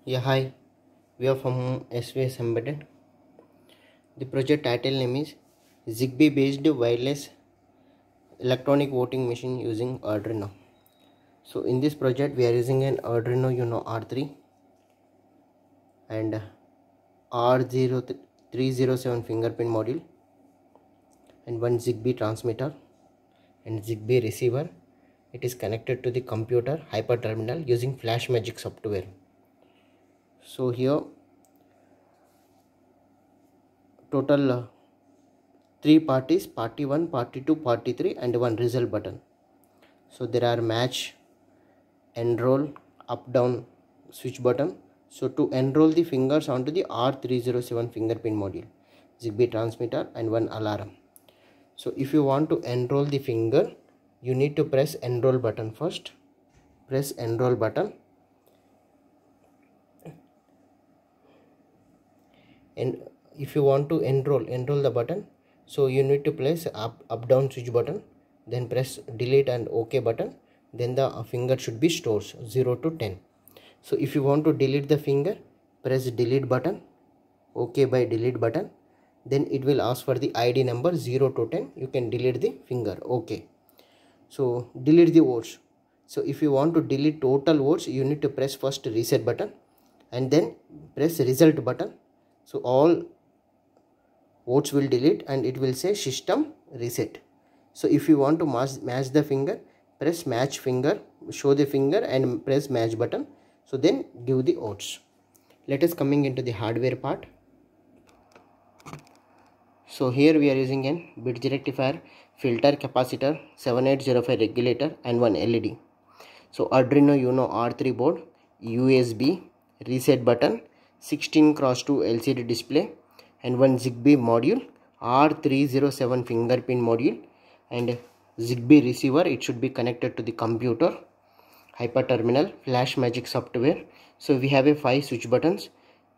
Yeah, hi. We are from SVS Embedded. The project title name is Zigbee based wireless electronic voting machine using Arduino. So in this project we are using an Arduino Uno R3 and R0307 fingerprint module and one Zigbee transmitter and Zigbee receiver. It is connected to the computer hyperterminal using FlashMagic software. So here total three parties, party 1, party 2, party 3 and one result button. So there are match, enroll, up down switch button. So to enroll the fingers onto the R307 fingerprint module, Zigbee transmitter and one alarm. So if you want to enroll the finger, you need to press enroll button first. Press enroll button and if you want to enroll the button, so you need to press up down switch button, then press delete and OK button, then the finger should be stored 0 to 10. So if you want to delete the finger, press delete button, OK by delete button, then it will ask for the ID number 0 to 10. You can delete the finger. OK. So delete the votes. So if you want to delete total votes, you need to press first reset button and then press result button. So all votes will delete and it will say system reset. So if you want to match the finger, press match finger, show the finger and press match button. So then give the votes. Let us coming into the hardware part. So here we are using an bridge rectifier, filter, capacitor, 7805 regulator and one LED. So Arduino Uno R3 board, USB, reset button, 16x2 LCD display and one Zigbee module, R307 fingerprint module and Zigbee receiver. It should be connected to the computer, hyperterminal, FlashMagic software. So we have a 5 switch buttons,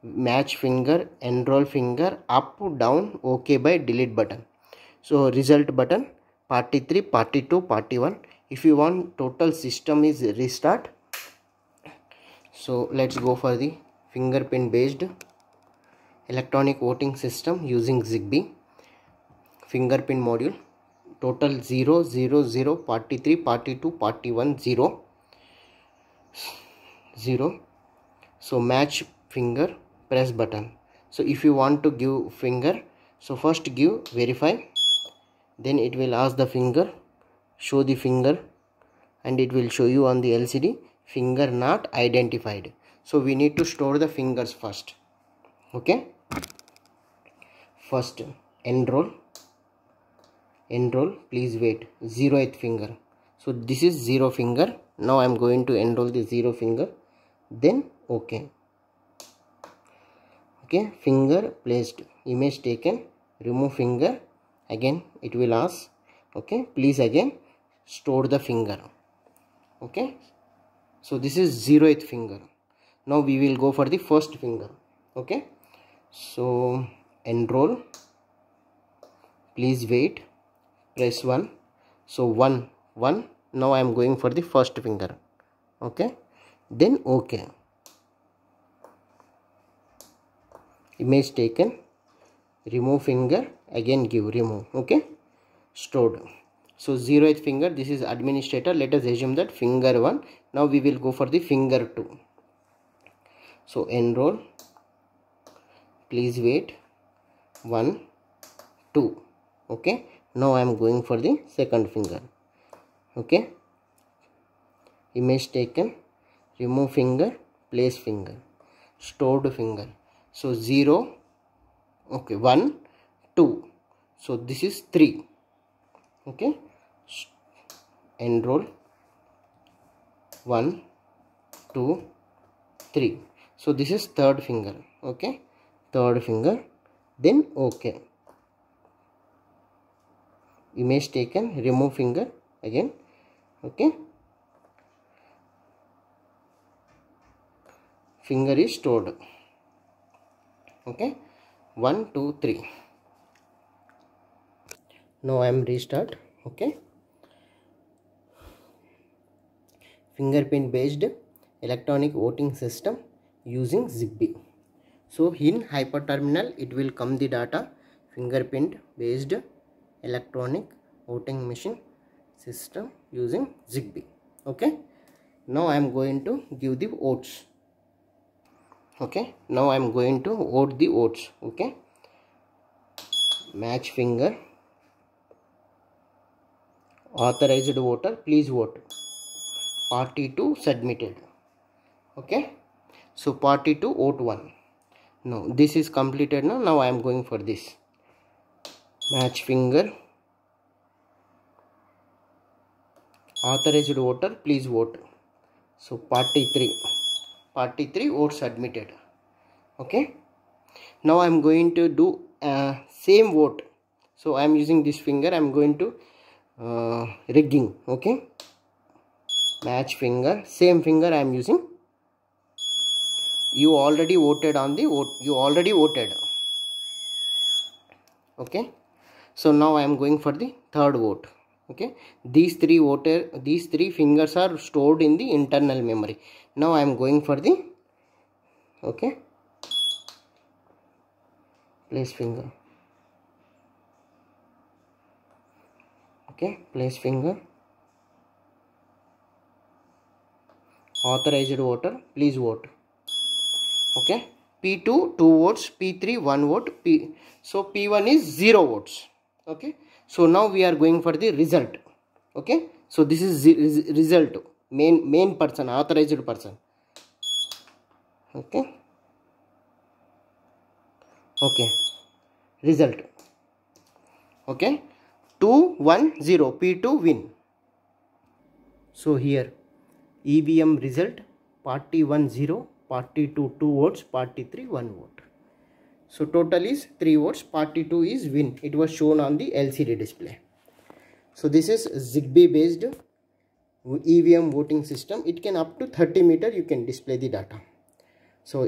match finger, enroll finger, up, down, OK by delete button. So result button, party 3, party 2, party 1. If you want total system is restart. So let's go for the fingerprint based electronic voting system using Zigbee fingerprint module. Total 0 0 0, party 3, party 2, party 1 0 0. So match finger, press button. So if you want to give finger, so first give verify, then it will ask the finger, show the finger and it will show you on the LCD finger not identified. So we need to store the fingers first. Okay, first enroll, please wait, 0th finger. So this is 0 finger. Now I am going to enroll the 0 finger, then OK. Okay, finger placed, image taken, remove finger, again it will ask, okay, please again store the finger. Okay, so this is 0th finger. Now we will go for the first finger. Okay, so enroll, please wait, press 1. So 1 1. Now I am going for the first finger. Okay, then OK. Image taken, remove finger, again give remove. Okay, stored. So 0th finger, this is administrator. Let us assume that finger 1. Now we will go for the finger 2. So enroll, please wait, 1 2. Okay, now I am going for the second finger. Okay, image taken, remove finger, place finger, stored finger. So 0, okay, 1 2. So this is 3. Okay, enroll, 1 2 3. So this is third finger. Okay, third finger, then OK. Image taken, remove finger again. Okay, finger is stored. Okay, 1 2 3. Now I am restart. Okay, fingerprint based electronic voting system using Zigbee. So in hyperterminal it will come the data fingerprint based electronic voting machine system using Zigbee. Okay, now I am going to give the votes. Okay, now I am going to vote the votes. Okay, match finger, authorized voter, please vote, party 2 submitted. Okay, so party 2 vote 1. Now this is completed. Now I am going for this match finger, authorized voter, please vote. So party 3 votes submitted. Okay, now I am going to do same vote. So I am using this finger. I am going to rigging. Okay, match finger, same finger I am using. You already voted on the vote. You already voted. Okay, so now I am going for the third vote. Okay, these three fingers are stored in the internal memory. Now I am going for the place finger. Okay, place finger, authorized voter, please vote. Okay, P2 2 votes, P3 1 vote, so P1 is 0 votes. Okay, so now we are going for the result. Okay, so this is result, main person, authorized person. Okay, result. Okay, 2-1-0, P2 win. So here EVM result, party 1 0, party 2 2 votes, party 3 1 vote. So total is 3 votes, party 2 is win. It was shown on the LCD display. So this is Zigbee based EVM voting system. It can up to 30 meter you can display the data. So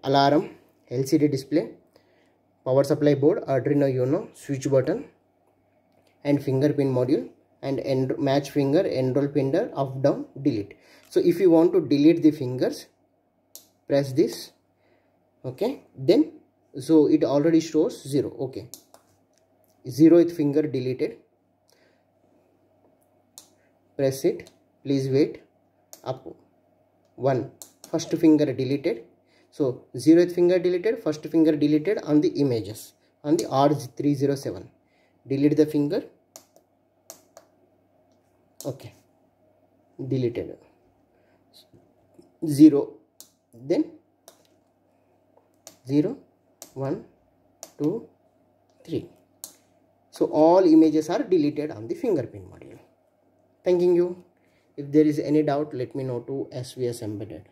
alarm, LCD display, power supply board, Arduino Uno, switch button and fingerprint module, and match finger, enroll finger, up down, delete. So if you want to delete the fingers, press this. Okay, then so it already shows 0. Okay, 0th finger deleted. Press it, please wait. Up 1, first finger deleted. So 0th finger deleted, first finger deleted on the images on the R307. Delete the finger. Okay, deleted. 0, then 0 1 2 3. So all images are deleted on the fingerprint module. Thanking you. If there is any doubt, let me know to SVS Embedded.